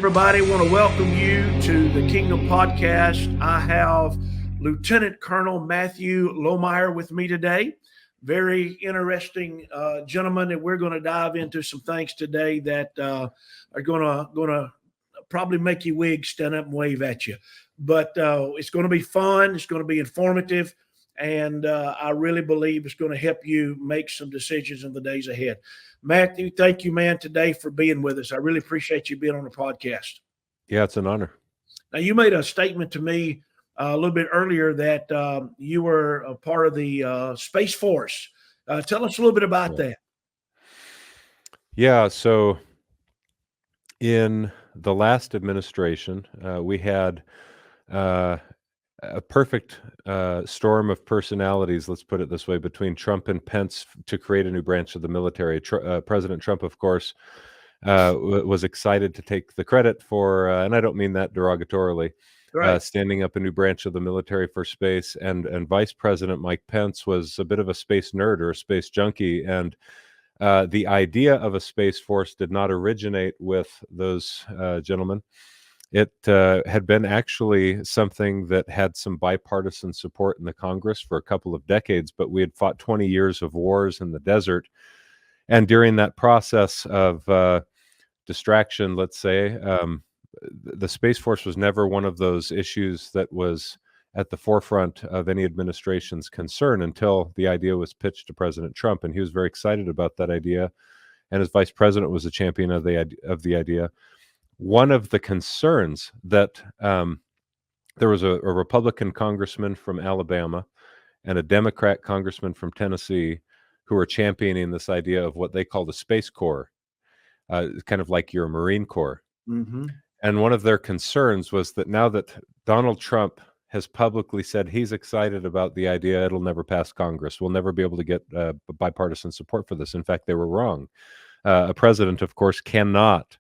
everybody. I want to welcome you to the Kingdom Podcast. I have Lieutenant Colonel Matthew Lohmeier with me today. Very interesting gentleman, and we're going to dive into some things today that are going to probably make your wig stand up and wave at you. But it's going to be fun. It's going to be informative. And I really believe it's going to help you make some decisions in the days ahead. Matthew, thank you, man, today for being with us. I really appreciate you being on the podcast. Yeah, it's an honor. Now, you made a statement to me a little bit earlier that you were a part of the Space Force. Tell us a little bit about that. Yeah, so in the last administration, we had a perfect storm of personalities, let's put it this way, between Trump and Pence to create a new branch of the military. President Trump, of course, was excited to take the credit for, and I don't mean that derogatorily, Right. standing up a new branch of the military for space. And Vice President Mike Pence was a bit of a space nerd or a space junkie. And the idea of a space force did not originate with those gentlemen. It had been actually something that had some bipartisan support in the Congress for a couple of decades, but we had fought 20 years of wars in the desert. And during that process of distraction, let's say, the Space Force was never one of those issues that was at the forefront of any administration's concern until the idea was pitched to President Trump. And he was very excited about that idea. And as vice president was a champion of the idea. One of the concerns that there was a Republican congressman from Alabama and a Democrat congressman from Tennessee who were championing this idea of what they call the Space Corps, kind of like your Marine Corps. Mm-hmm. And one of their concerns was that now that Donald Trump has publicly said he's excited about the idea, it'll never pass Congress. We'll never be able to get bipartisan support for this. In fact, they were wrong. A president, of course, cannot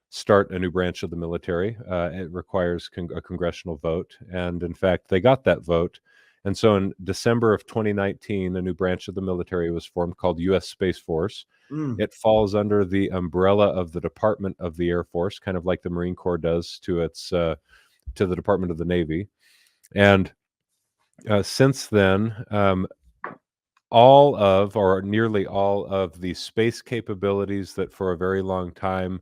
start a new branch of the military. It requires a congressional vote. And in fact, they got that vote. And so in December of 2019, a new branch of the military was formed called U.S. Space Force. It falls under the umbrella of the Department of the Air Force, kind of like the Marine Corps does to the Department of the Navy. And since then, all of, or nearly all of, the space capabilities that for a very long time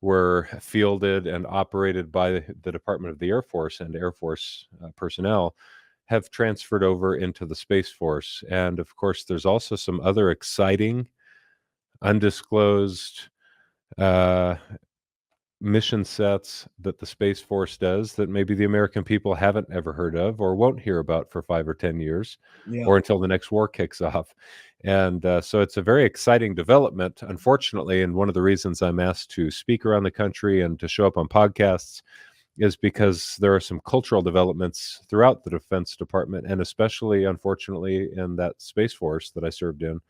were fielded and operated by the Department of the Air Force and Air Force personnel have transferred over into the Space Force. And of course, there's also some other exciting, undisclosed mission sets that the Space Force does that maybe the American people haven't ever heard of or won't hear about for 5 or 10 years, or until the next war kicks off. And so it's a very exciting development, unfortunately. And one of the reasons I'm asked to speak around the country and to show up on podcasts is because there are some cultural developments throughout the Defense Department, and especially, unfortunately, in that Space Force that I served in,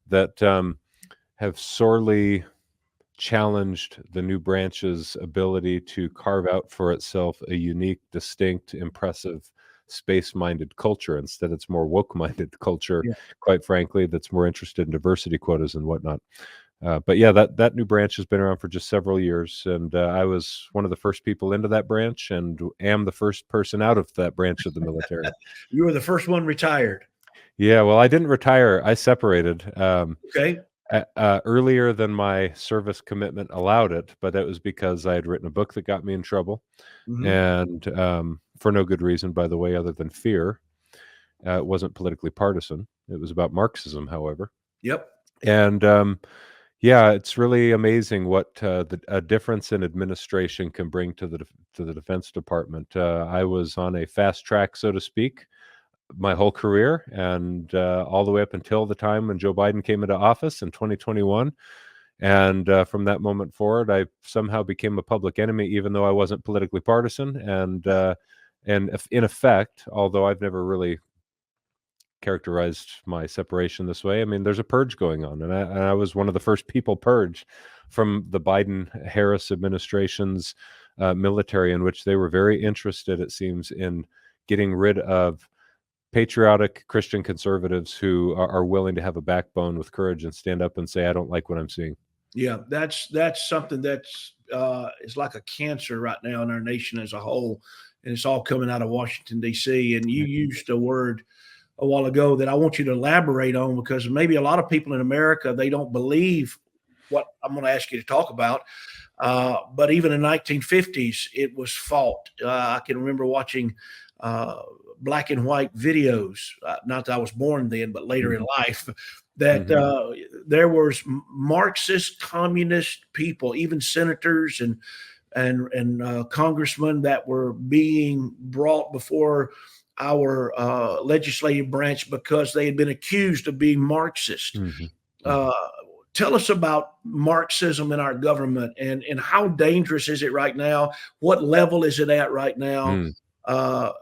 that have sorely challenged the new branch's ability to carve out for itself a unique, distinct, impressive, space-minded culture. Instead, it's more woke-minded culture, quite frankly, that's more interested in diversity quotas and whatnot. But yeah, that new branch has been around for just several years, and I was one of the first people into that branch and am the first person out of that branch of the military. You were the first one retired. Yeah, well, I didn't retire. I separated. Okay. Earlier than my service commitment allowed it, but that was because I had written a book that got me in trouble, and for no good reason, by the way, other than fear. It wasn't politically partisan. It was about Marxism, however. Yep. And yeah, it's really amazing what a difference in administration can bring to the Defense Department. I was on a fast track, so to speak, my whole career, and all the way up until the time when Joe Biden came into office in 2021. And from that moment forward, I somehow became a public enemy, even though I wasn't politically partisan. And in effect, although I've never really characterized my separation this way, I mean, there's a purge going on, and I was one of the first people purged from the Biden-Harris administration's military, in which they were very interested, it seems, in getting rid of patriotic Christian conservatives who are willing to have a backbone with courage and stand up and say, I don't like what I'm seeing. Yeah, that's something that's is like a cancer right now in our nation as a whole, and it's all coming out of Washington D.C. And you used a word a while ago that I want you to elaborate on, because maybe a lot of people in America, they don't believe what I'm going to ask you to talk about. But even in the 1950s, it was fought. I can remember watching uh, black and white videos. Not that I was born then, but later in life, that there was Marxist, communist people, even senators and congressmen that were being brought before our legislative branch because they had been accused of being Marxist. Uh, Tell us about Marxism in our government, and how dangerous is it right now? What level is it at right now? Mm. Uh,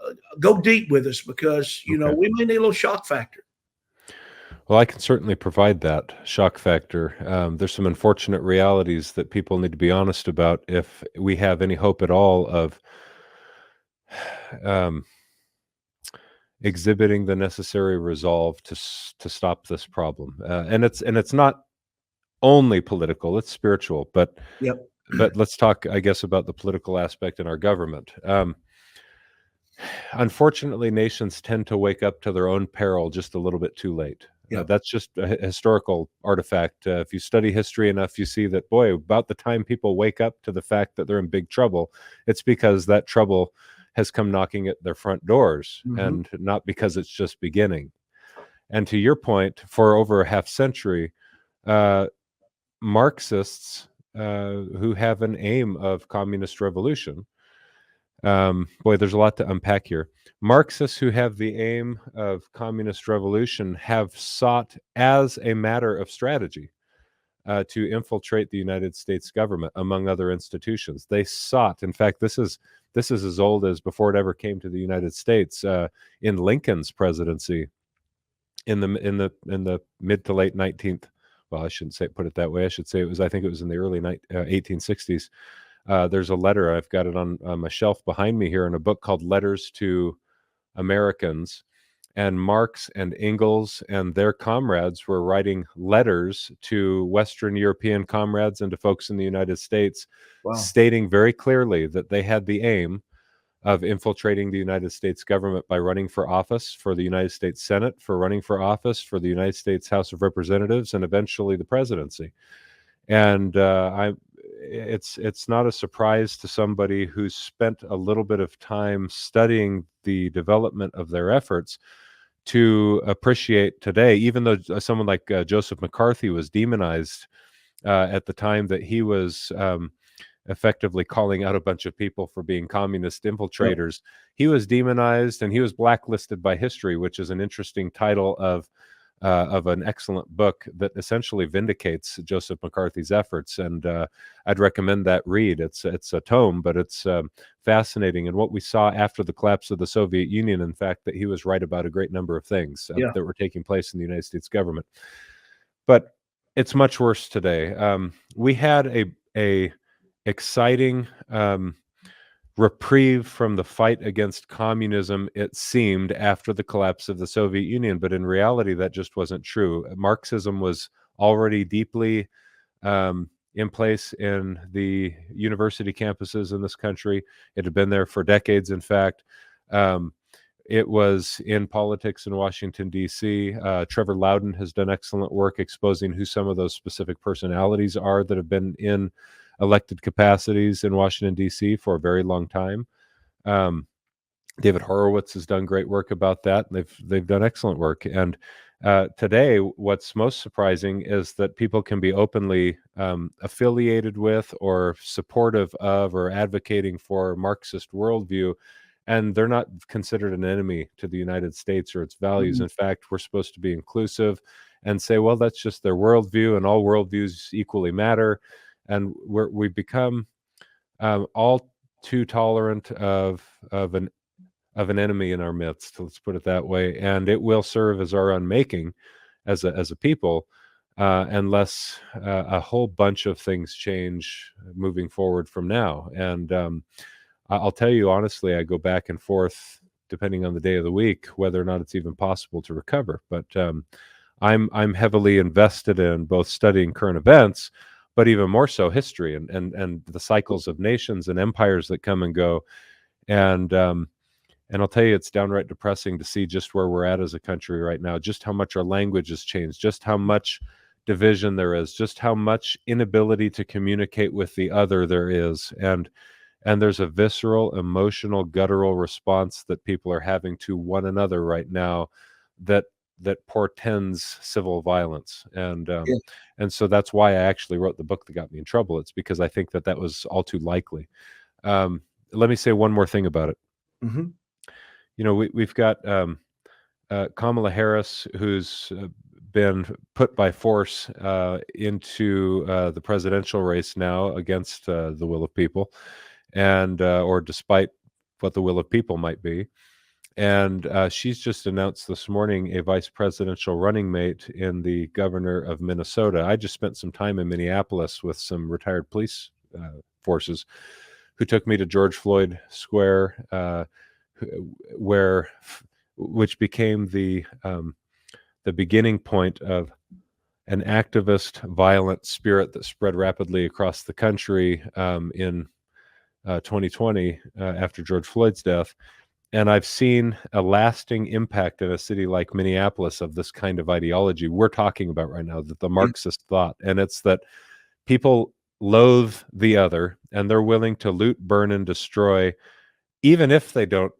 Go deep with us, because Okay. we may need a little shock factor. Well, I can certainly provide that shock factor. There's some unfortunate realities that people need to be honest about if we have any hope at all of um, exhibiting the necessary resolve to stop this problem. And it's not only political; it's spiritual. Yep. But let's talk, I guess, about the political aspect in our government. Unfortunately, nations tend to wake up to their own peril just a little bit too late. Yep. That's just a historical artifact. If you study history enough, you see that, boy, about the time people wake up to the fact that they're in big trouble, it's because that trouble has come knocking at their front doors, and not because it's just beginning. And to your point, for over a half century, Marxists who have an aim of communist revolution. Boy, there's a lot to unpack here. Marxists who have the aim of communist revolution have sought, as a matter of strategy, to infiltrate the United States government, among other institutions. They sought, in fact, this is as old as before it ever came to the United States. In Lincoln's presidency, in the mid to late 19th, well, I shouldn't say put it that way. I should say I think it was in the early 1860s. There's a letter, I've got it on my shelf behind me here, in a book called Letters to Americans. And Marx and Engels and their comrades were writing letters to Western European comrades and to folks in the United States, stating very clearly that they had the aim of infiltrating the United States government by running for office for the United States Senate, for running for office for the United States House of Representatives, and eventually the presidency. And it's not a surprise to somebody who's spent a little bit of time studying the development of their efforts to appreciate today, even though someone like Joseph McCarthy was demonized at the time that he was effectively calling out a bunch of people for being communist infiltrators. He was demonized and he was blacklisted by history, which is an interesting title of an excellent book that essentially vindicates Joseph McCarthy's efforts. And I'd recommend that read. It's a tome, but it's fascinating. And what we saw after the collapse of the Soviet Union, in fact, that he was right about a great number of things that were taking place in the United States government. But it's much worse today. We had a exciting reprieve from the fight against communism, it seemed, after the collapse of the Soviet Union. But in reality, that just wasn't true. Marxism was already deeply in place in the university campuses in this country. It had been there for decades, in fact. It was in politics in Washington, D.C. Trevor Loudon has done excellent work exposing who some of those specific personalities are that have been in elected capacities in Washington, D.C. for a very long time. David Horowitz has done great work about that. They've done excellent work. And today, what's most surprising is that people can be openly affiliated with or supportive of or advocating for Marxist worldview, and they're not considered an enemy to the United States or its values. In fact, we're supposed to be inclusive and say, well, that's just their worldview, and all worldviews equally matter. And we've become all too tolerant of an enemy in our midst. Let's put it that way, and it will serve as our unmaking as a people, unless a whole bunch of things change moving forward from now. And I'll tell you honestly, I go back and forth depending on the day of the week whether or not it's even possible to recover. But I'm heavily invested in both studying current events, but even more so history and the cycles of nations and empires that come and go. And I'll tell you, it's downright depressing to see just where we're at as a country right now, just how much our language has changed, just how much division there is, just how much inability to communicate with the other there is. And there's a visceral, emotional, guttural response that people are having to one another right now that portends civil violence. And so that's why I actually wrote the book that got me in trouble. It's because I think that was all too likely. Let me say one more thing about it. Mm-hmm. You know, we've got Kamala Harris, who's been put by force into the presidential race now against the will of people, and or despite what the will of people might be. And she's just announced this morning a vice presidential running mate in the governor of Minnesota. I just spent some time in Minneapolis with some retired police forces who took me to George Floyd Square, which became the beginning point of an activist, violent spirit that spread rapidly across the country in 2020 after George Floyd's death. And I've seen a lasting impact in a city like Minneapolis of this kind of ideology we're talking about right now, that the Marxist thought. And it's that people loathe the other, and they're willing to loot, burn, and destroy, even if they don't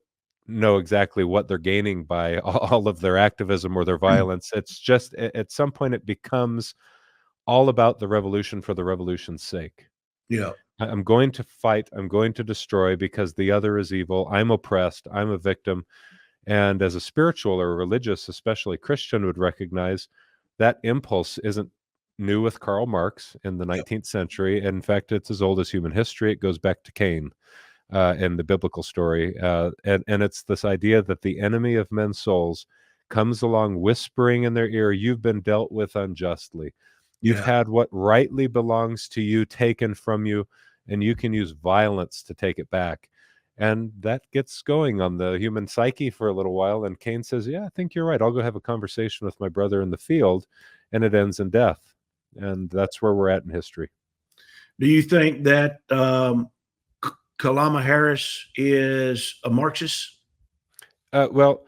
know exactly what they're gaining by all of their activism or their violence. It's just, at some point, it becomes all about the revolution for the revolution's sake. Yeah. I'm going to fight, I'm going to destroy because the other is evil. I'm oppressed, I'm a victim. And as a spiritual or religious, especially Christian, would recognize that impulse isn't new with Karl Marx in the 19th century. In fact, it's as old as human history. It goes back to Cain in the biblical story. And it's this idea that the enemy of men's souls comes along whispering in their ear, you've been dealt with unjustly. You've had what rightly belongs to you taken from you, and you can use violence to take it back. And that gets going on the human psyche for a little while. And Cain says, yeah, I think you're right. I'll go have a conversation with my brother in the field. And it ends in death. And that's where we're at in history. Do you think that Kamala Harris is a Marxist? Well,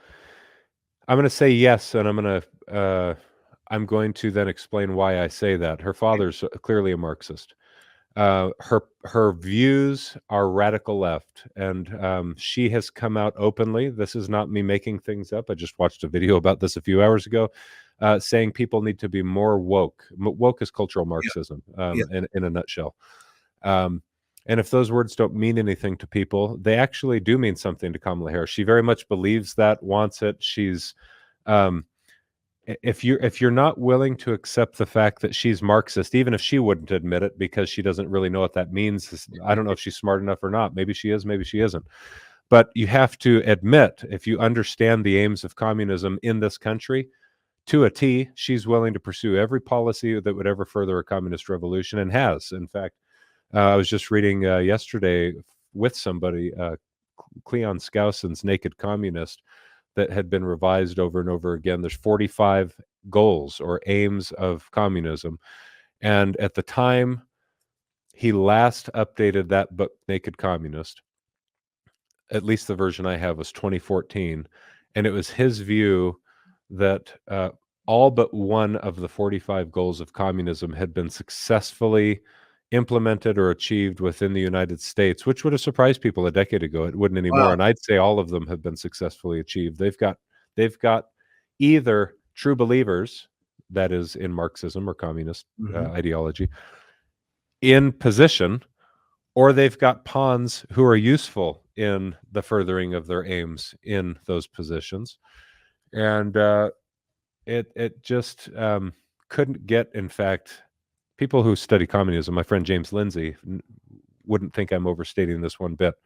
I'm going to say yes. And I'm going to then explain why I say that. Her father's clearly a Marxist. Her views are radical left, and she has come out openly. This is not me making things up. I just watched a video about this a few hours ago, saying people need to be more woke. Woke is cultural Marxism, in a nutshell. And if those words don't mean anything to people, they actually do mean something to Kamala Harris. She very much believes that, wants it. She's if you're not willing to accept the fact that she's Marxist, even if she wouldn't admit it because she doesn't really know what that means, I don't know if she's smart enough or not. Maybe she is, maybe she isn't. But you have to admit, if you understand the aims of communism in this country, to a T, she's willing to pursue every policy that would ever further a communist revolution, and has. In fact, I was just reading yesterday with somebody, Cleon Skousen's Naked Communist, that had been revised over and over again. There's 45 goals or aims of communism. And at the time he last updated that book, Naked Communist, at least the version I have, was 2014. And it was his view that all but one of the 45 goals of communism had been successfully implemented or achieved within the United States, which would have surprised people a decade ago. It wouldn't anymore. Wow. And I'd say all of them have been successfully achieved. They've got either true believers, that is in Marxism or communist ideology, in position, or they've got pawns who are useful in the furthering of their aims in those positions. And it just couldn't get, in fact, people who study communism, my friend James Lindsay, wouldn't think I'm overstating this one bit.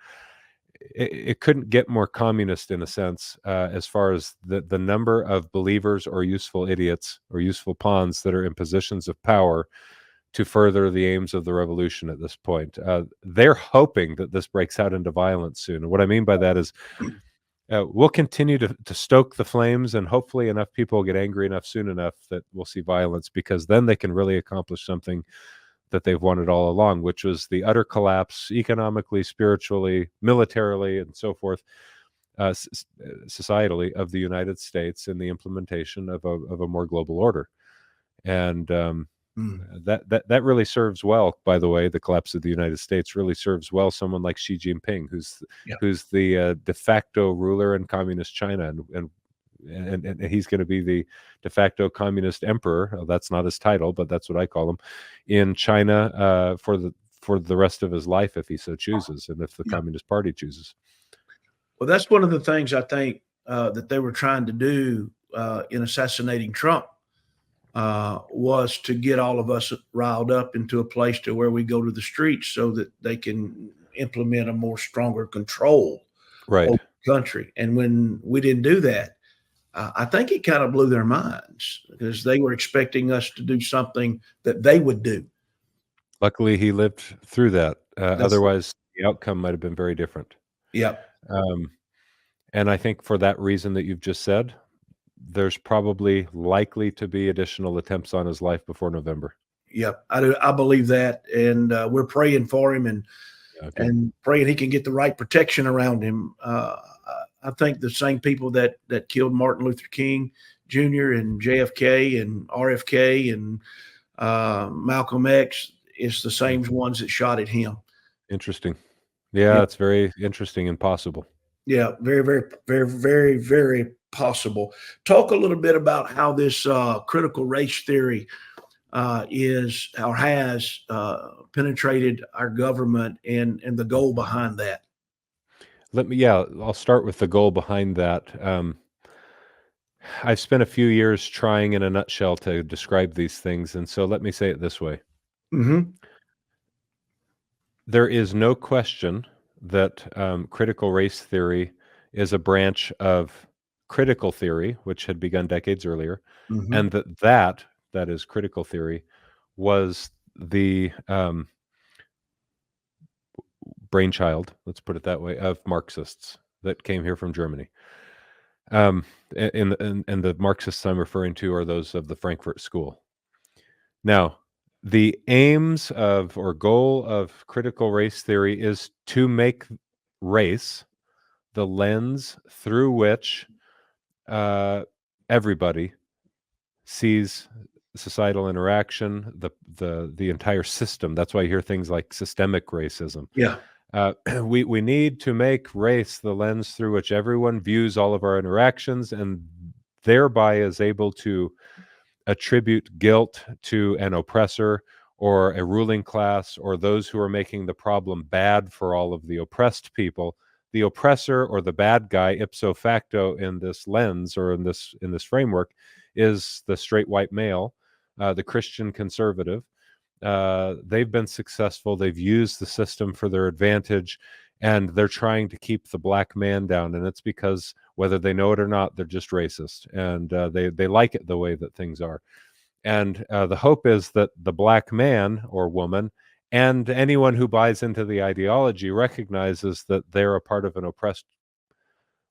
It couldn't get more communist, in a sense, as far as the number of believers or useful idiots or useful pawns that are in positions of power to further the aims of the revolution at this point. They're hoping that this breaks out into violence soon. And what I mean by that is we'll continue to stoke the flames, and hopefully enough people get angry enough soon enough that we'll see violence, because then they can really accomplish something that they've wanted all along, which was the utter collapse economically, spiritually, militarily, and so forth, societally, of the United States and the implementation of a more global order. And that really serves well, by the way. The collapse of the United States really serves well someone like Xi Jinping, who's the de facto ruler in communist China, and he's going to be the de facto communist emperor. That's not his title, but that's what I call him, in China for the rest of his life, if he so chooses, and if the Communist Party chooses. Well, that's one of the things I think that they were trying to do in assassinating Trump, was to get all of us riled up into a place to where we go to the streets so that they can implement a more stronger control Right. over the country. And when we didn't do that, I think it kind of blew their minds, because they were expecting us to do something that they would do. Luckily, he lived through that. Otherwise, the outcome might have been very different. Yeah. And I think for that reason that you've just said, there's probably likely to be additional attempts on his life before November. Yep, I do. I believe that, and we're praying for him, and praying he can get the right protection around him. I think the same people that killed Martin Luther King Jr. and JFK and RFK and Malcolm X is the same ones that shot at him. Interesting. Yeah, it's very interesting and possible. Yeah, very, very, very, very, very possible. Talk a little bit about how this critical race theory is or has penetrated our government and the goal behind that. I'll start with the goal behind that. I've spent a few years trying in a nutshell to describe these things, and so let me say it this way. Mm-hmm. There is no question that critical race theory is a branch of critical theory, which had begun decades earlier, and that is critical theory, was the brainchild, let's put it that way, of Marxists that came here from Germany. And the Marxists I'm referring to are those of the Frankfurt School. Now, the aims of or goal of critical race theory is to make race the lens through which everybody sees societal interaction, the entire system. That's why you hear things like systemic racism. Yeah. We need to make race the lens through which everyone views all of our interactions, and thereby is able to attribute guilt to an oppressor or a ruling class or those who are making the problem bad for all of the oppressed people. The oppressor or the bad guy, ipso facto, in this lens or in this framework, is the straight white male, the Christian conservative. They've been successful. They've used the system for their advantage, and they're trying to keep the black man down. And it's because, whether they know it or not, they're just racist, and they like it the way that things are. And the hope is that the black man or woman and anyone who buys into the ideology recognizes that they're a part of an oppressed.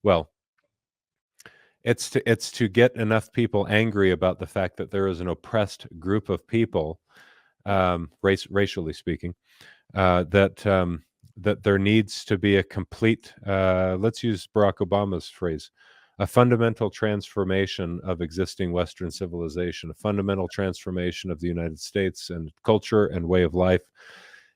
Well, it's to get enough people angry about the fact that there is an oppressed group of people, racially speaking, that there needs to be a complete, let's use Barack Obama's phrase, a fundamental transformation of existing Western civilization, a fundamental transformation of the United States and culture and way of life.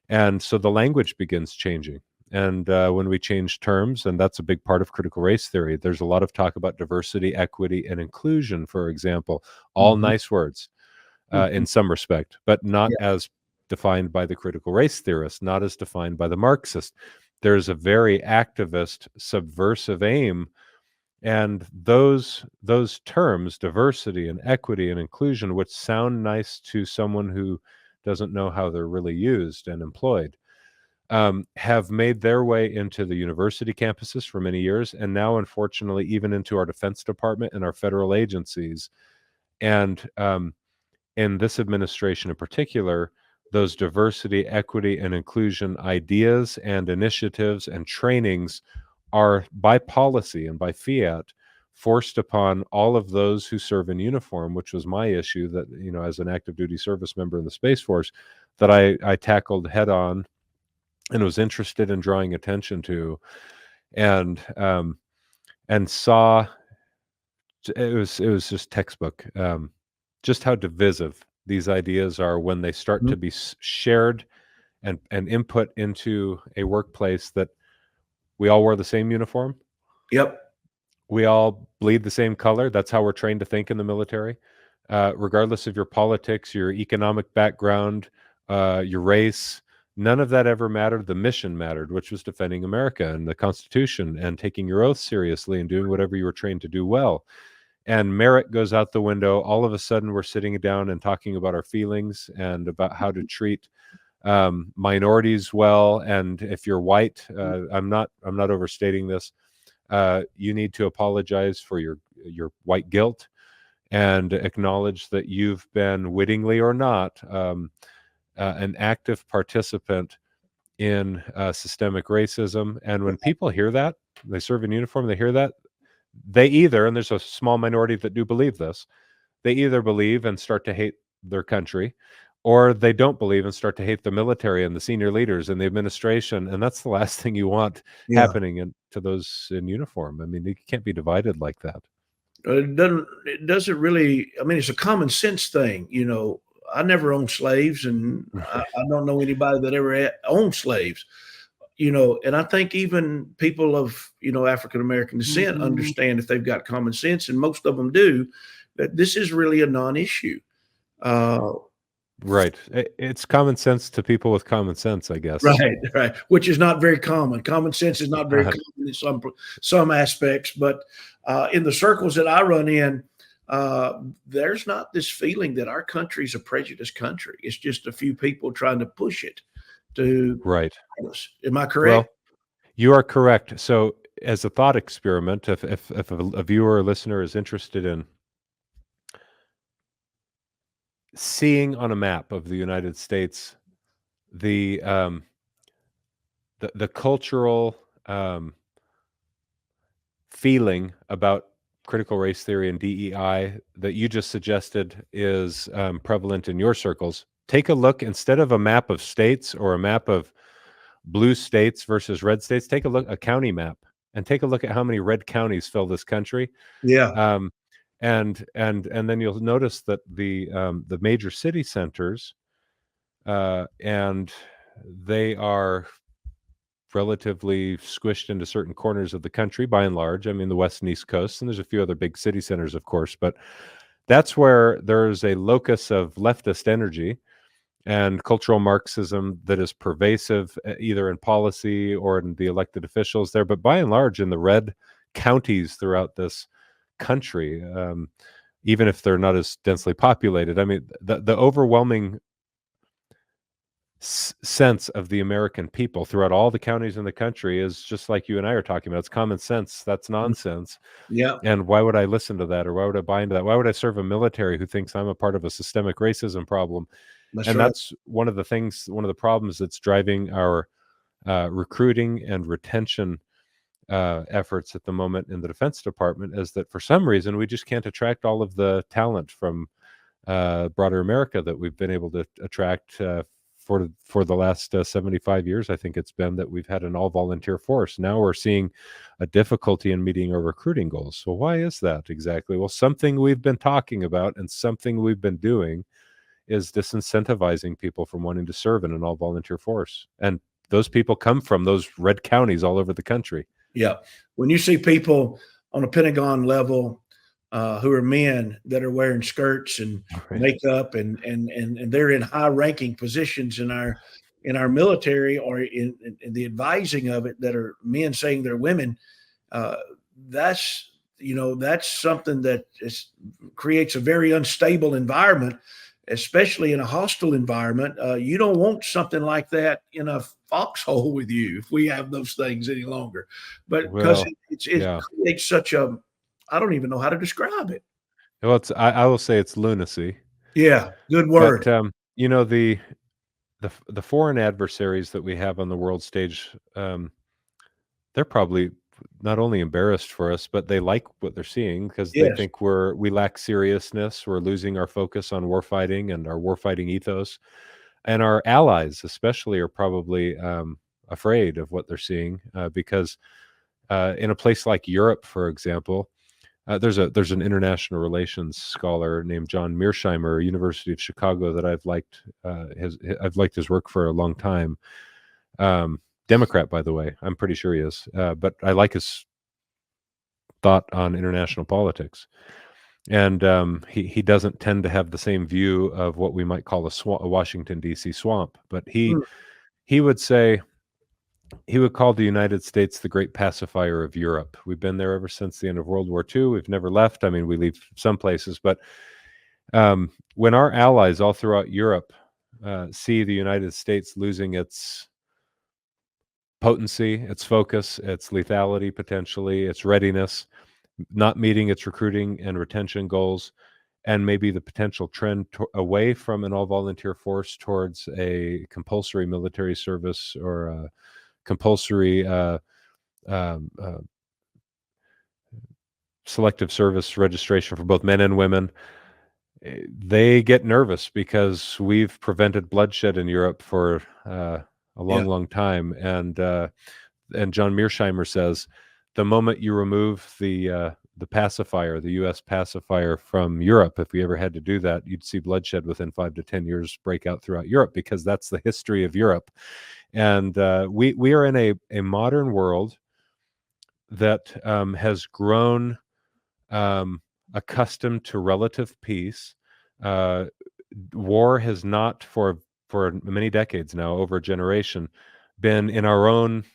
And so the language begins changing. And when we change terms, and that's a big part of critical race theory, there's a lot of talk about diversity, equity, and inclusion, for example, all nice words in some respect, but not as defined by the critical race theorist, not as defined by the Marxist. There's a very activist, subversive aim. And those terms, diversity and equity and inclusion, which sound nice to someone who doesn't know how they're really used and employed, have made their way into the university campuses for many years, and now, unfortunately, even into our Defense Department and our federal agencies. And in this administration in particular, those diversity, equity, and inclusion ideas and initiatives and trainings are, by policy and by fiat, forced upon all of those who serve in uniform, which was my issue, that, as an active duty service member in the Space Force, that I tackled head on and was interested in drawing attention to, and saw it was just textbook, just how divisive these ideas are when they start to be shared and input into a workplace that we all wear the same uniform. Yep. We all bleed the same color. That's how we're trained to think in the military. Regardless of your politics, your economic background, your race, none of that ever mattered. The mission mattered, which was defending America and the Constitution and taking your oath seriously and doing whatever you were trained to do well. And merit goes out the window. All of a sudden, we're sitting down and talking about our feelings and about how to treat minorities well. And if you're white, I'm not overstating this. You need to apologize for your white guilt and acknowledge that you've been, wittingly or not, an active participant in systemic racism. And when people hear that, they serve in uniform, they hear that, they either, and there's a small minority that do believe this, they either believe and start to hate their country, or they don't believe and start to hate the military and the senior leaders and the administration. And that's the last thing you want happening to those in uniform. I mean, you can't be divided like that. It doesn't really, I mean, it's a common sense thing. You know, I never owned slaves, and I don't know anybody that ever owned slaves. You know, and I think even people of, you know, African-American descent understand, if they've got common sense, and most of them do, that this is really a non-issue. Right. It's common sense to people with common sense, I guess. Right. Which is not very common. Common sense is not very common in some aspects, but in the circles that I run in, there's not this feeling that our country is a prejudiced country. It's just a few people trying to push it to. Right. Am I correct? Well, you are correct. So, as a thought experiment, if a viewer or listener is interested in seeing on a map of the United States the cultural feeling about critical race theory and DEI that you just suggested is prevalent in your circles, take a look, instead of a map of states or a map of blue states versus red states, take a look, a county map, and take a look at how many red counties fill this country. Yeah. And then you'll notice that the major city centers, and they are relatively squished into certain corners of the country by and large. I mean, the West and East Coast, and there's a few other big city centers, of course, but that's where there's a locus of leftist energy and cultural Marxism that is pervasive, either in policy or in the elected officials there. But by and large, in the red counties throughout this country, even if they're not as densely populated, I mean, the overwhelming sense of the American people throughout all the counties in the country is just like you and I are talking about. It's common sense. That's nonsense. Yeah. And why would I listen to that? Or why would I buy into that? Why would I serve a military who thinks I'm a part of a systemic racism problem? That's one of the things, one of the problems that's driving our recruiting and retention efforts at the moment in the Defense Department, is that for some reason we just can't attract all of the talent from broader America that we've been able to attract for the last 75 years. I think it's been that we've had an all-volunteer force. Now we're seeing a difficulty in meeting our recruiting goals. So why is that exactly? Well, something we've been talking about and something we've been doing is disincentivizing people from wanting to serve in an all-volunteer force. And those people come from those red counties all over the country. Yeah. When you see people on a Pentagon level who are men that are wearing skirts and makeup and they're in high-ranking positions in our military or in the advising of it, that are men saying they're women, that's something that creates a very unstable environment, especially in a hostile environment. You don't want something like that in a foxhole with you if we have those things any longer. But because it creates such a, I don't even know how to describe it. Well, I will say it's lunacy. Yeah, good word. But the foreign adversaries that we have on the world stage, they're probably not only embarrassed for us, but they like what they're seeing, because they think we lack seriousness. We're losing our focus on warfighting and our warfighting ethos. and our allies especially are probably afraid of what they're seeing, because in a place like Europe, for example, there's an international relations scholar named John Mearsheimer, University of Chicago, that I've liked his work for a long time. Democrat, by the way. I'm pretty sure he is, but I like his thought on international politics. And he doesn't tend to have the same view of what we might call a Washington D.C. swamp, but Mm. he would say, he would call the United States the great pacifier of Europe. We've been there ever since the end of World War II. We've never left. I mean, we leave some places, but when our allies all throughout Europe see the United States losing its potency, its focus, its lethality, potentially, its readiness, not meeting its recruiting and retention goals, and maybe the potential trend away from an all-volunteer force towards a compulsory military service or a compulsory selective service registration for both men and women, they get nervous because we've prevented bloodshed in Europe for a long time. And John Mearsheimer says, the moment you remove the pacifier, the U.S. pacifier from Europe, if we ever had to do that, you'd see bloodshed within 5 to 10 years break out throughout Europe, because that's the history of Europe. And we are in a modern world that has grown accustomed to relative peace. War has not, for many decades now, over a generation, been in our own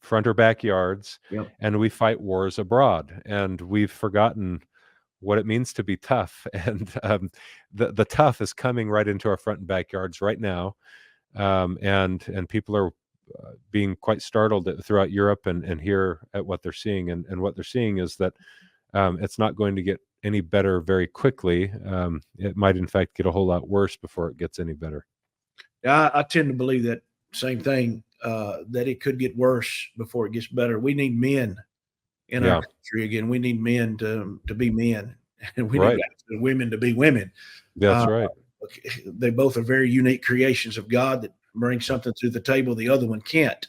front or backyards, and we fight wars abroad, and we've forgotten what it means to be tough. And the tough is coming right into our front and backyards right now, and people are being quite startled throughout Europe and here at what they're seeing, and what they're seeing is that it's not going to get any better very quickly. It might, in fact, get a whole lot worse before it gets any better. Yeah, I tend to believe that same thing, that it could get worse before it gets better. We need men in our country again. We need men to be men, and we need women to be women. That's right. They both are very unique creations of God that bring something to the table the other one can't.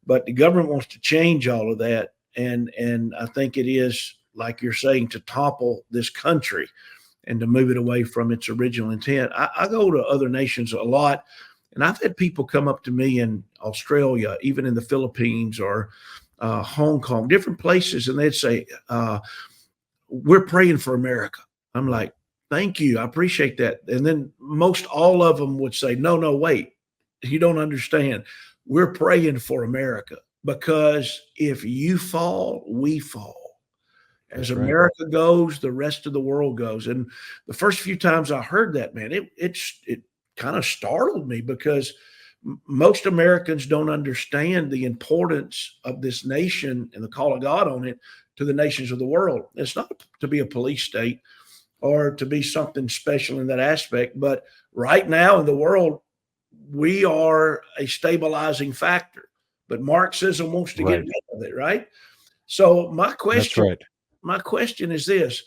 But the government wants to change all of that, and I think it is, like you're saying, to topple this country and to move it away from its original intent. I go to other nations a lot, and I've had people come up to me in Australia, even in the Philippines or Hong Kong, different places, and they'd say, we're praying for America. I'm like, thank you. I appreciate that. And then most all of them would say, no, wait, you don't understand. We're praying for America, because if you fall, we fall. As America goes, the rest of the world goes. And the first few times I heard that, man, it kind of startled me, because most Americans don't understand the importance of this nation and the call of God on it to the nations of the world. It's not to be a police state or to be something special in that aspect, but right now in the world, we are a stabilizing factor. But Marxism wants to get rid of it, right? So my question is this: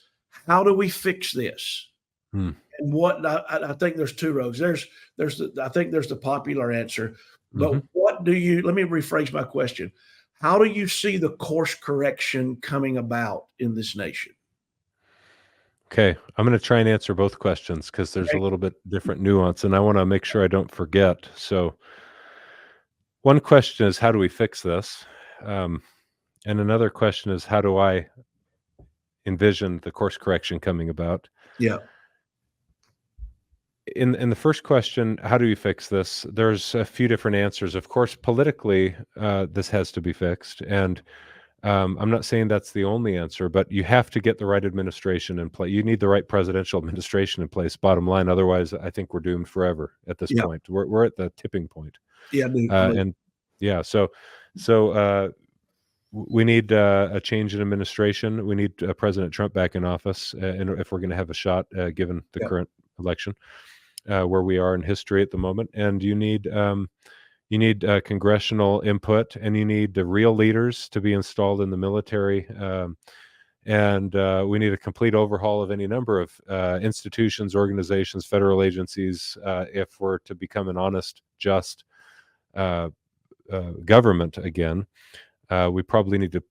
how do we fix this? And what I think there's two roads. I think there's the popular answer, but what do you? Let me rephrase my question. How do you see the course correction coming about in this nation? Okay, I'm going to try and answer both questions, because there's a little bit different nuance, and I want to make sure I don't forget. So, one question is, how do we fix this? And another question is, how do I envision the course correction coming about? Yeah. In the first question, how do we fix this? There's a few different answers. Of course, politically, this has to be fixed, and I'm not saying that's the only answer, but you have to get the right administration in place. You need the right presidential administration in place, bottom line. Otherwise, I think we're doomed forever at this point. We're at the tipping point. So we need a change in administration. We need President Trump back in office, and if we're going to have a shot, given the current election, where we are in history at the moment. And you need congressional input, and you need the real leaders to be installed in the military, And we need a complete overhaul of any number of institutions, organizations, federal agencies, if we're to become an honest, just government again. We probably need to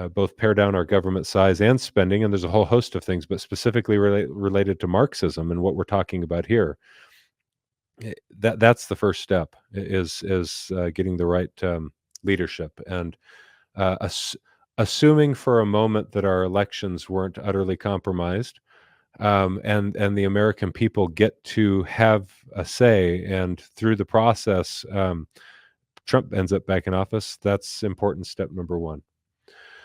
both pare down our government size and spending, and there's a whole host of things, but specifically related to Marxism and what we're talking about here. That's the first step, is getting the right leadership, and assuming for a moment that our elections weren't utterly compromised, and the American people get to have a say, and through the process, Trump ends up back in office. That's important step number one.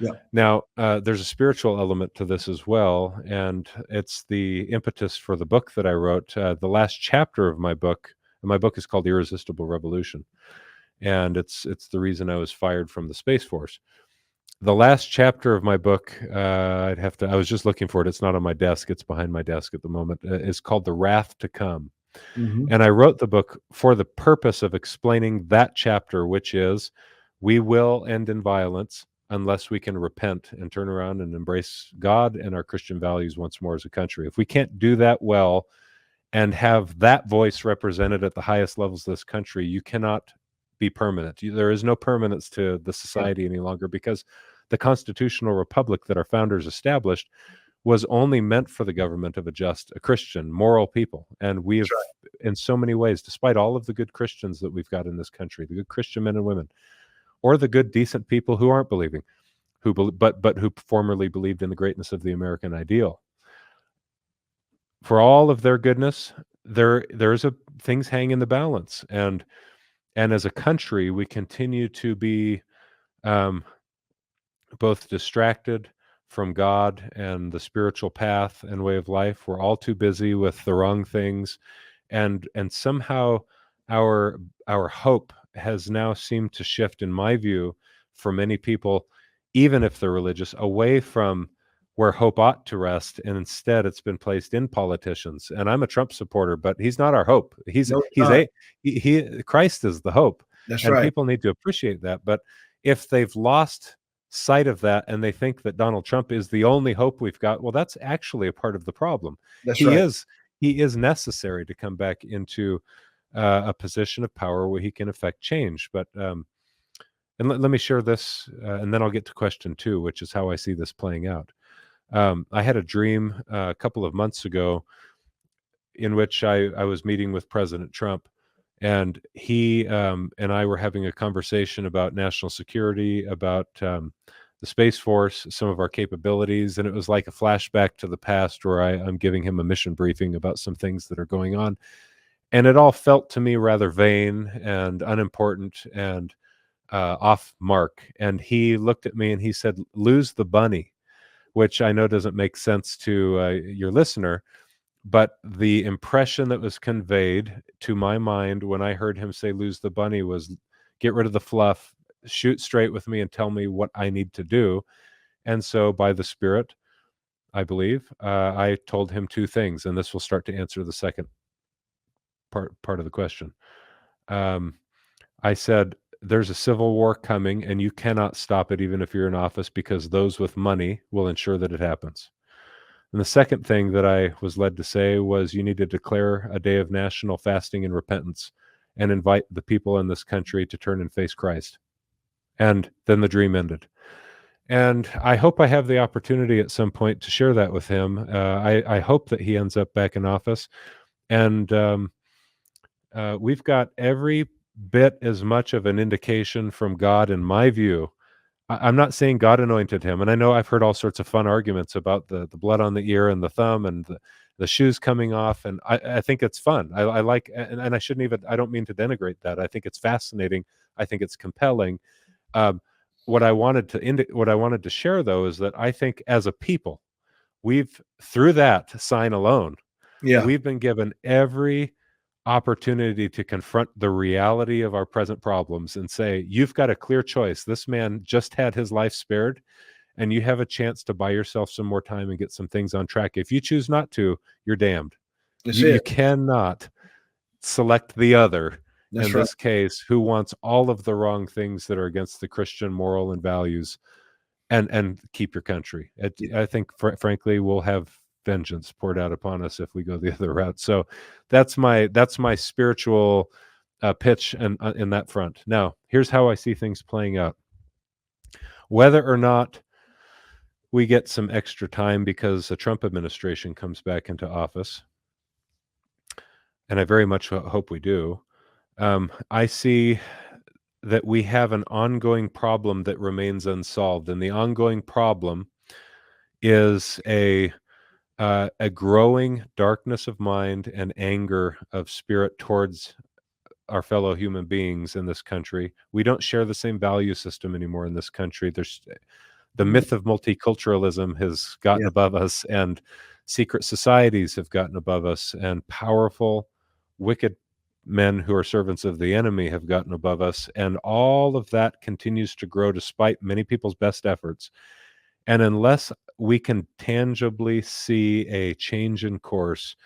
Yeah. Now, there's a spiritual element to this as well, and it's the impetus for the book that I wrote. The last chapter of my book is called Irresistible Revolution, and it's the reason I was fired from the Space Force. The last chapter of my book, I was just looking for it. It's not on my desk. It's behind my desk at the moment. Is called The Wrath to Come. Mm-hmm. And I wrote the book for the purpose of explaining that chapter, which is, we will end in violence unless we can repent and turn around and embrace God and our Christian values once more as a country. If we can't do that well and have that voice represented at the highest levels of this country, you cannot be permanent. There is no permanence to the society any longer, because the constitutional republic that our founders established was only meant for the government of a Christian, moral people. And we have, in so many ways, despite all of the good Christians that we've got in this country, the good Christian men and women, or the good, decent people who aren't believing, but who formerly believed in the greatness of the American ideal, for all of their goodness, there's things hang in the balance. And as a country, we continue to be both distracted from God and the spiritual path and way of life. We're all too busy with the wrong things, and somehow our hope has now seemed to shift, in my view, for many people, even if they're religious, away from where hope ought to rest, and instead it's been placed in politicians. And I'm a Trump supporter, but he's not our hope. Christ is the hope. That's and right. People need to appreciate that. But if they've lost sight of that and they think that Donald Trump is the only hope we've got, well, that's actually a part of the problem. That's right. He is necessary to come back into a position of power where he can affect change. But and let me share this, and then I'll get to question 2, which is how I see this playing out. I had a dream a couple of months ago in which I was meeting with President Trump, and he and I were having a conversation about national security, about the Space Force, some of our capabilities, and it was like a flashback to the past, where I'm giving him a mission briefing about some things that are going on. And it all felt to me rather vain and unimportant and off mark. And he looked at me and he said, "Lose the bunny," which I know doesn't make sense to your listener. But the impression that was conveyed to my mind when I heard him say "lose the bunny" was, get rid of the fluff, shoot straight with me, and tell me what I need to do. And so, by the Spirit, I believe, I told him 2 things, and this will start to answer the second part of the question. I said, there's a civil war coming, and you cannot stop it even if you're in office, because those with money will ensure that it happens. And the second thing that I was led to say was, you need to declare a day of national fasting and repentance and invite the people in this country to turn and face Christ. And then the dream ended. And I hope I have the opportunity at some point to share that with him. I hope that he ends up back in office. And we've got every bit as much of an indication from God, in my view. I'm not saying God anointed him, and I know I've heard all sorts of fun arguments about the blood on the ear and the thumb and the shoes coming off, and I think it's fun. I like, and I shouldn't even, I don't mean to denigrate that. I think it's fascinating. I think it's compelling. What I wanted to share, though, is that I think as a people, we've, through that sign alone, we've been given every opportunity to confront the reality of our present problems and say, you've got a clear choice. This man just had his life spared, and you have a chance to buy yourself some more time and get some things on track. If you choose not to, you're damned. You cannot select the other, in this case, who wants all of the wrong things that are against the Christian moral and values, and keep your country. I think, frankly, we'll have vengeance poured out upon us if we go the other route. So that's my spiritual pitch in that front. Now, here's how I see things playing out. Whether or not we get some extra time because the Trump administration comes back into office, and I very much hope we do, I see that we have an ongoing problem that remains unsolved, and the ongoing problem is a growing darkness of mind and anger of spirit towards our fellow human beings in this country. We don't share the same value system anymore in this country. There's the myth of multiculturalism has gotten above us, and secret societies have gotten above us, and powerful, wicked men who are servants of the enemy have gotten above us, and all of that continues to grow despite many people's best efforts. And unless we can tangibly see a change in course,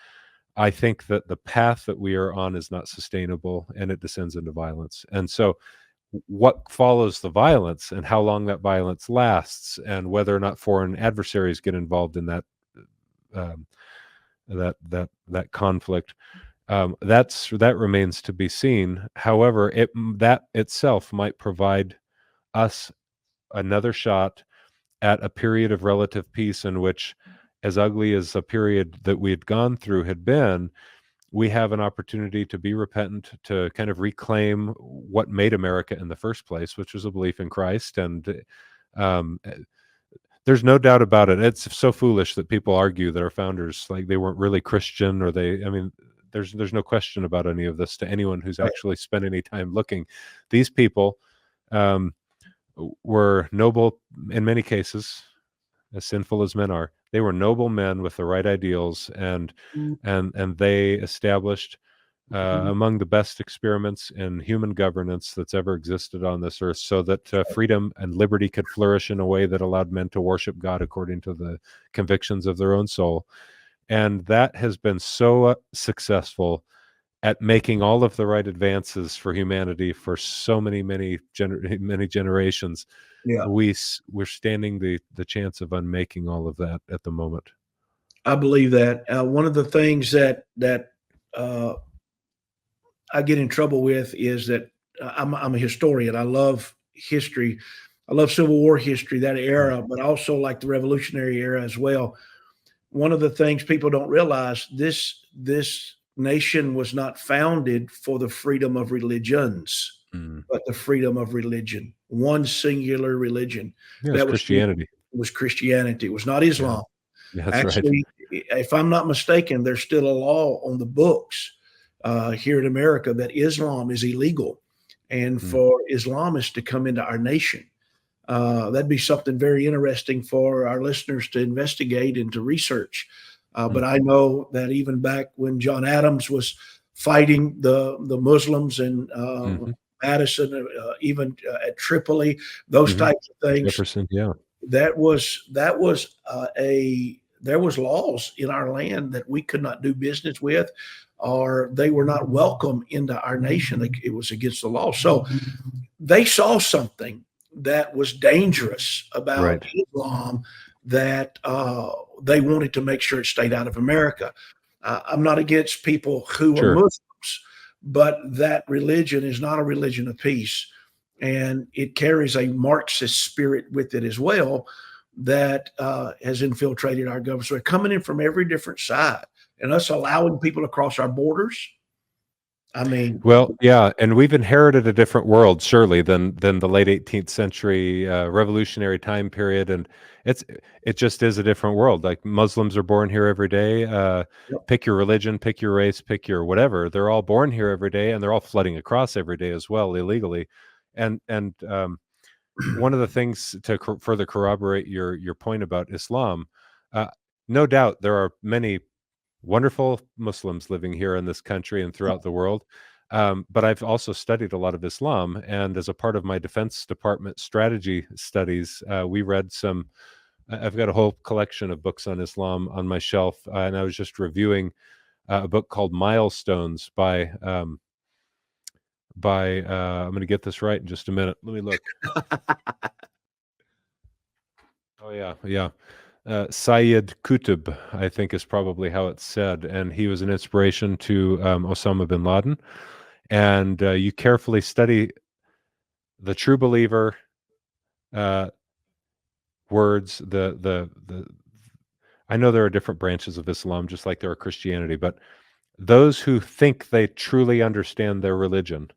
I think that the path that we are on is not sustainable, and it descends into violence. And so what follows the violence and how long that violence lasts, and whether or not foreign adversaries get involved in that that conflict, that remains to be seen. However, that itself might provide us another shot at a period of relative peace in which, as ugly as a period that we had gone through had been, we have an opportunity to be repentant, to kind of reclaim what made America in the first place, which was a belief in Christ. And there's no doubt about it. It's so foolish that people argue that our founders, like, they weren't really Christian, or there's no question about any of this to anyone who's actually spent any time looking. These people were noble in many cases, as sinful as men are. They were noble men with the right ideals, and they established among the best experiments in human governance that's ever existed on this earth, so that freedom and liberty could flourish in a way that allowed men to worship God according to the convictions of their own soul. And that has been so successful at making all of the right advances for humanity for so many generations. We're standing the chance of unmaking all of that at the moment. I believe that. One of the things that I get in trouble with is that I'm a historian. I love history. I love Civil War history, that era, but also like the Revolutionary era as well. One of the things people don't realize, this nation was not founded for the freedom of religions, but the freedom of religion, one singular religion. That was Christianity. Was Christianity. It was not Islam. Yeah, that's actually, right. If I'm not mistaken, there's still a law on the books here in America that Islam is illegal, and for Islamists to come into our nation. That'd be something very interesting for our listeners to investigate and to research. But I know that even back when John Adams was fighting the Muslims and Madison, even at Tripoli, those types of things. Jefferson, there was laws in our land that we could not do business with, or they were not welcome into our nation. It was against the law. So they saw something that was dangerous about Islam, that they wanted to make sure it stayed out of America. I'm not against people who are Muslims, but that religion is not a religion of peace. And it carries a Marxist spirit with it as well that has infiltrated our government. So they're coming in from every different side, and us allowing people to cross our borders. I mean, well, yeah, and we've inherited a different world, surely, than the late 18th century revolutionary time period, and it just is a different world. Like, Muslims are born here every day. Pick your religion, pick your race, pick your whatever. They're all born here every day, and they're all flooding across every day as well, illegally. And one of the things to further corroborate your point about Islam, no doubt there are many wonderful Muslims living here in this country and throughout the world. But I've also studied a lot of Islam, and as a part of my Defense Department strategy studies, we read I've got a whole collection of books on Islam on my shelf, and I was just reviewing a book called Milestones by I'm going to get this right in just a minute. Let me look. Oh yeah. Syed Qutb, I think, is probably how it's said, and he was an inspiration to Osama bin Laden. And you carefully study the true believer uh, words. I know there are different branches of Islam, just like there are Christianity, but those who think they truly understand their religion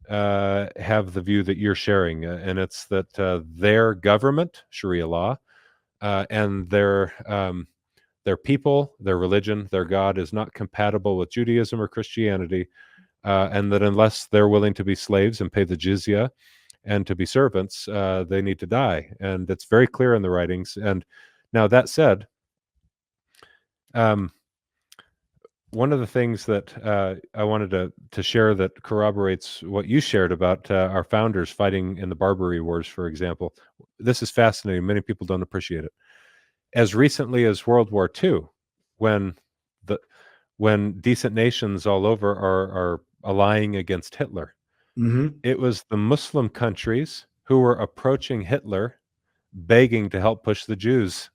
have the view that you're sharing, and it's that their government, Sharia law, and their people, their religion, their God is not compatible with Judaism or Christianity, and that unless they're willing to be slaves and pay the jizya and to be servants, they need to die. And it's very clear in the writings. And now that said, one of the things that I wanted to share that corroborates what you shared about our founders fighting in the Barbary Wars, for example, this is fascinating. Many people don't appreciate it. As recently as World War II, when decent nations all over are allying against Hitler, it was the Muslim countries who were approaching Hitler, begging to help push the Jews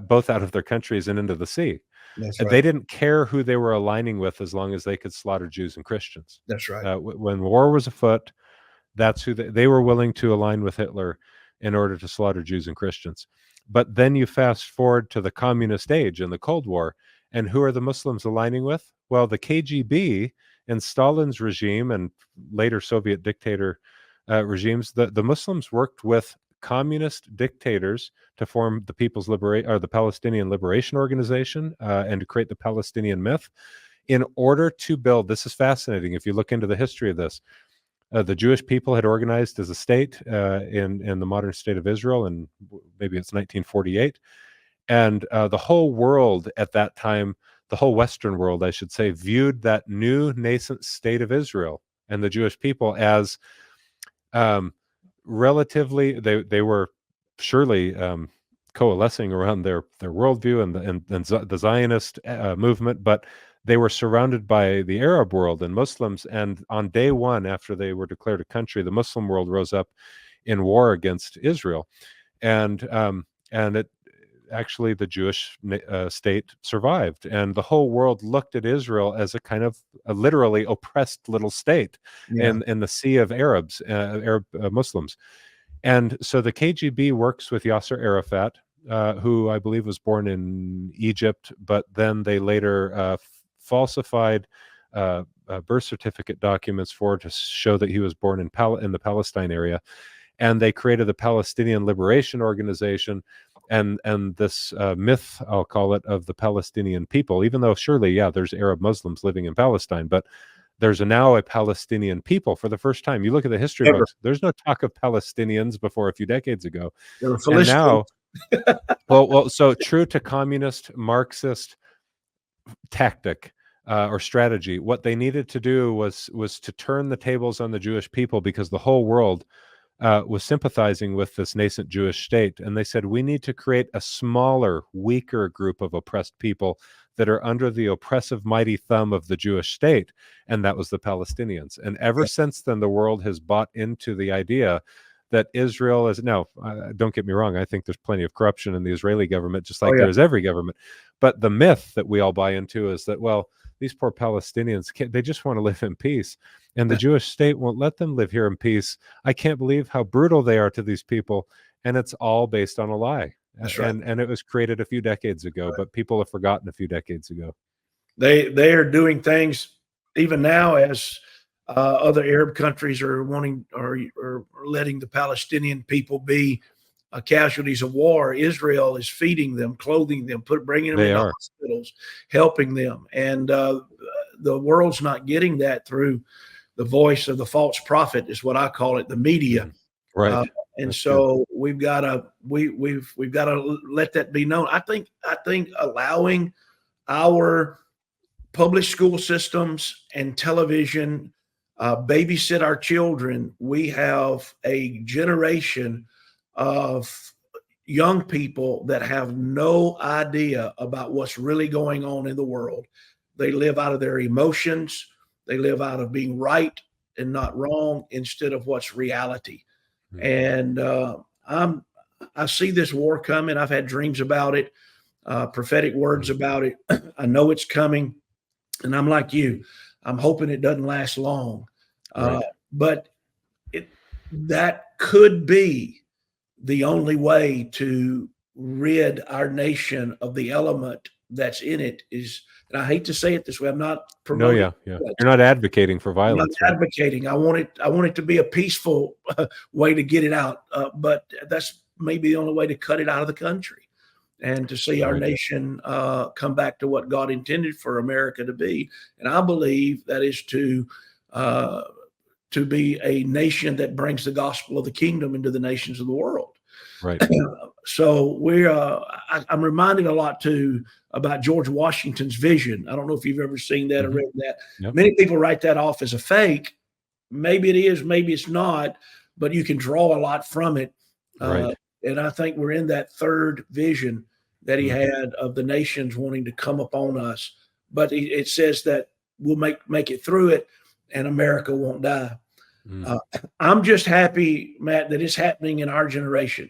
both out of their countries and into the sea. That's They right. didn't care who they were aligning with as long as they could slaughter Jews and Christians. That's right. When war was afoot, that's who they were willing to align with Hitler in order to slaughter Jews and Christians. But then you fast forward to the communist age and the Cold War, and who are the Muslims aligning with? Well, the KGB in Stalin's regime and later Soviet dictator regimes, the Muslims worked with communist dictators to form the the Palestinian Liberation Organization and to create the Palestinian myth in order to build. This is fascinating. If you look into the history of this, the Jewish people had organized as a state in the modern state of Israel, and maybe it's 1948. And the whole world at that time, the whole Western world, I should say, viewed that new nascent state of Israel and the Jewish people as relatively, they were surely coalescing around their worldview and the Zionist movement, but they were surrounded by the Arab world and Muslims. And on day one, after they were declared a country, the Muslim world rose up in war against Israel, and it actually the Jewish state survived, and the whole world looked at Israel as a kind of a literally oppressed little state in the sea of Arabs, Arab Muslims. And so the KGB works with Yasser Arafat, who I believe was born in Egypt, but then they later falsified birth certificate documents to show that he was born in the Palestine area, and they created the Palestinian Liberation Organization, and this myth, I'll call it, of the Palestinian people. Even though surely, yeah, there's Arab Muslims living in Palestine, but there's now a Palestinian people for the first time. You look at the history books, there's no talk of Palestinians before a few decades ago. And now, well, so true to communist Marxist tactic or strategy, what they needed to do was to turn the tables on the Jewish people, because the whole world was sympathizing with this nascent Jewish state. And they said, we need to create a smaller, weaker group of oppressed people that are under the oppressive mighty thumb of the Jewish state. And that was the Palestinians. And ever since then, the world has bought into the idea that Israel is, now, don't get me wrong, I think there's plenty of corruption in the Israeli government, just like there is every government. But the myth that we all buy into is that, well, these poor Palestinians, they just want to live in peace, and the Jewish state won't let them live here in peace. I can't believe how brutal they are to these people. And it's all based on a lie. That's right. And it was created a few decades ago, but people have forgotten a few decades ago. They are doing things even now, as other Arab countries are wanting or letting the Palestinian people be casualties of war. Israel is feeding them, clothing them, bringing them into hospitals, helping them, and the world's not getting that through the voice of the false prophet, is what I call it, the media. Right. And so we've got to let that be known. I think allowing our public school systems and television babysit our children, we have a generation of young people that have no idea about what's really going on in the world. They live out of their emotions. They live out of being right and not wrong instead of what's reality. And I see this war coming. I've had dreams about it, prophetic words about it. I know it's coming, and I'm like you. I'm hoping it doesn't last long, Right. but that could be the only way to rid our nation of the element that's in it. Is, and I hate to say it this way, I'm not No, promoting yeah, yeah. You're not advocating for I'm not violence, right? advocating. I want it to be a peaceful way to get it out. But that's maybe the only way to cut it out of the country and to see our Right. nation come back to what God intended for America to be. And I believe that is to be a nation that brings the gospel of the kingdom into the nations of the world. Right. So I'm reminded a lot too about George Washington's vision. I don't know if you've ever seen that or read that. Yep. Many people write that off as a fake. Maybe it is, maybe it's not, but you can draw a lot from it. Right. And I think we're in that third vision that he had of the nations wanting to come upon us. But it says that we'll make it through it and America won't die. I'm just happy, Matt, that it's happening in our generation.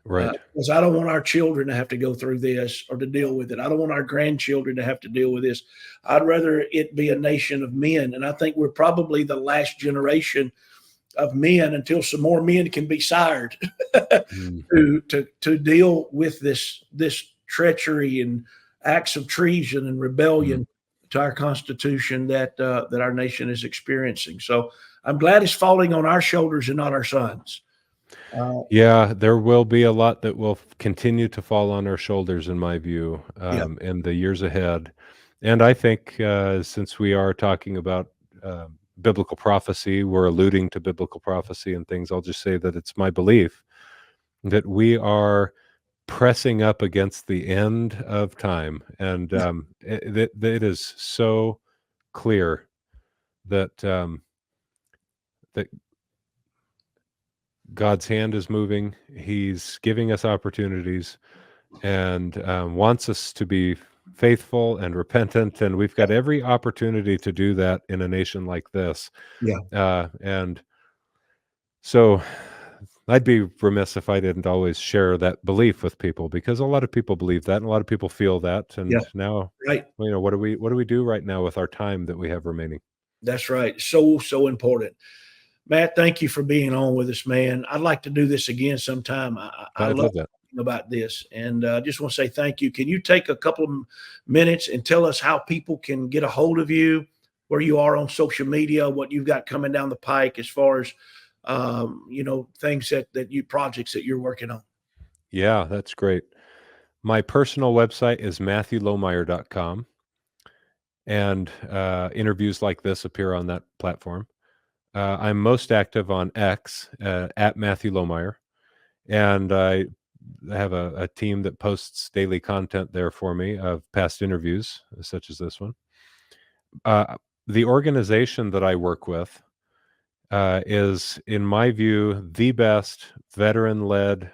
Right. Because I don't want our children to have to go through this or to deal with it. I don't want our grandchildren to have to deal with this. I'd rather it be a nation of men. And I think we're probably the last generation of men until some more men can be sired to deal with this treachery and acts of treason and rebellion to our Constitution that our nation is experiencing. So I'm glad it's falling on our shoulders and not our sons. Yeah, there will be a lot that will continue to fall on our shoulders, in my view, in the years ahead. And I think since we are talking about biblical prophecy, we're alluding to biblical prophecy and things, I'll just say that it's my belief that we are pressing up against the end of time. And it is so clear that that God's hand is moving. He's giving us opportunities and wants us to be faithful and repentant. And we've got every opportunity to do that in a nation like this. And so I'd be remiss if I didn't always share that belief with people, because a lot of people believe that and a lot of people feel that. And now, what do we do right now with our time that we have remaining? That's right. So important. Matt, thank you for being on with us, man. I'd like to do this again sometime. I love that about this, and I just want to say thank you. Can you take a couple of minutes and tell us how people can get a hold of you, where you are on social media, what you've got coming down the pike as far as things projects that you're working on? Yeah, that's great. My personal website is matthewlohmeier.com, and interviews like this appear on that platform. I'm most active on X at Matthew Lohmeier, and I have a team that posts daily content there for me of past interviews, such as this one. The organization that I work with is, in my view, the best veteran-led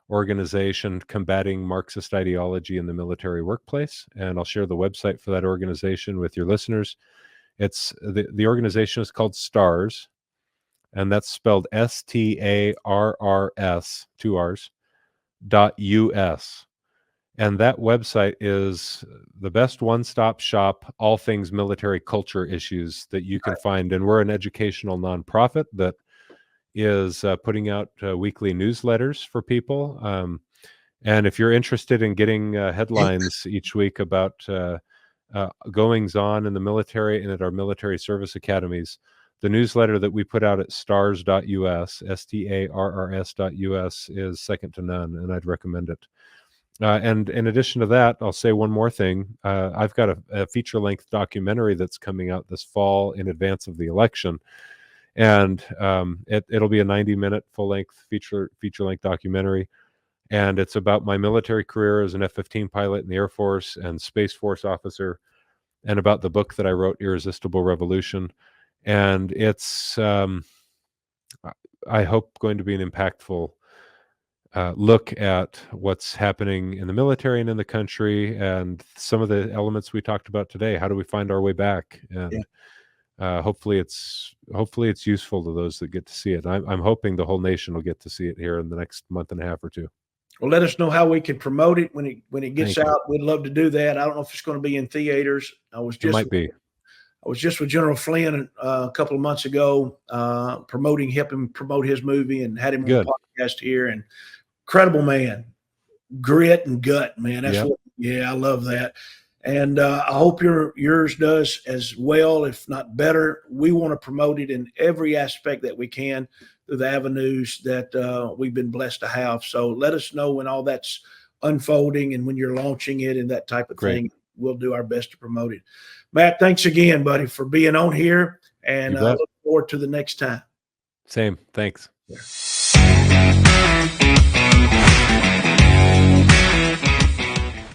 organization combating Marxist ideology in the military workplace, and I'll share the website for that organization with your listeners. It's the organization is called STARS, and that's spelled STARRS, 2 R's, .US. And that website is the best one-stop shop, all things military culture issues that you can find. And we're an educational nonprofit that is putting out weekly newsletters for people. And if you're interested in getting headlines each week about goings on in the military and at our military service academies, the newsletter that we put out at stars.us, STARRS.us, is second to none, and I'd recommend it. And in addition to that, I'll say one more thing. I've got a feature-length documentary that's coming out this fall in advance of the election, and it'll be a 90-minute full-length feature-length documentary. And it's about my military career as an F-15 pilot in the Air Force and Space Force officer, and about the book that I wrote, Irresistible Revolution. And it's, I hope, going to be an impactful look at what's happening in the military and in the country, and some of the elements we talked about today. How do we find our way back? And hopefully it's useful to those that get to see it. I'm hoping the whole nation will get to see it here in the next month and a half or two. Well, let us know how we can promote it when it gets Thank you. out. We'd love to do that. I don't know if it's going to be in theaters. It might be. I was just with General Flynn a couple of months ago, helping him promote his movie, and had him on the podcast here. And incredible man, grit and gut, man. That's I love that. And I hope yours does as well, if not better. We want to promote it in every aspect that we can through the avenues that we've been blessed to have. So let us know when all that's unfolding and when you're launching it and that type of thing. We'll do our best to promote it. Matt, thanks again, buddy, for being on here, and I look forward to the next time. Same. Thanks. Yeah.